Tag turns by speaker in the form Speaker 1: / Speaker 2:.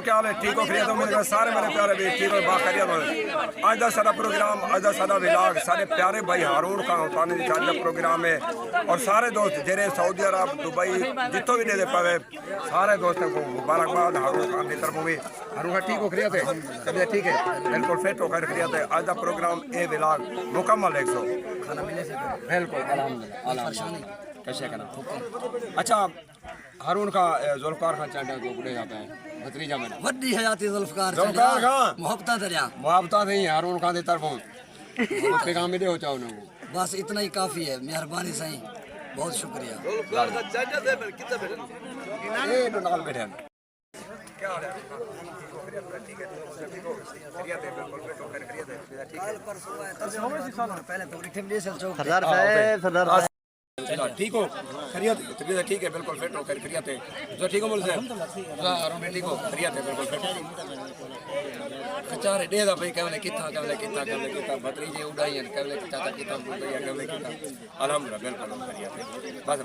Speaker 1: کیا حال ہے؟ ٹھیک ہو؟ خیریت ہو؟ میرے سارے میرے پیارے بھی ٹھیک ہو؟ باخیریت ہو؟ آج دا سارا پروگرام، آج دا سارا ولاگ سارے پیارے بھائی ہارون خان ہوتانی دی چاہتا پروگرام ہے، اور سارے دوست جنہیں سعودی عرب دبئی جتوں بھی دے دے پاوے سارے دوستوں کو مبارکباد ہارون خان کی طرف بھی۔ ہارون خان ٹھیک ہو؟ خیریت ہے؟ طبیعت ٹھیک ہے؟ بالکل فٹ ہو کر خیریت ہے؟ آج دا پروگرام اے ولاگ مکمل 100 بالکل الحمدللہ کیسے کرنا۔ اچھا ہارون کا ذوالفقار خان چاہتا ہے کو بڑے جاتا ہے بھتریجا میں
Speaker 2: وڈی حیاتی ذوالفقار
Speaker 1: ذوالفقار خان
Speaker 2: محبتاں دریا
Speaker 1: محبتاں تھیں ہارون خان دی طرفوں پیغام دے ہو چاہو انہوں
Speaker 2: بس اتنا ہی کافی ہے، مہربانی سائیں، بہت شکریہ۔
Speaker 1: ذوالفقار خان چاہتا ہے کتنے بیٹھے اے تو نال بیٹھے ہیں کیا حال ہے؟ ٹھیک ہے خیریت ہے بالکل فٹ ہو کر خیریت ہے ٹھیک ہے
Speaker 2: پہلے تو ٹھمڈی سے چوک
Speaker 3: سردار صاحب
Speaker 1: ٹھیک ہو؟ خیریت طبیعت ٹھیک ہے بالکل فٹ ہو کر خیریت ہے تو ٹھیک ہو مول صاحب ہارون بھائی ٹھیک ہو؟ خیریت ہے بالکل فٹ کچارے دے دا بھائی کہنے کتھا بھتریجے اڑائی ہیں کہنے کتھا الحمدللہ بالکل خیریت ہے بس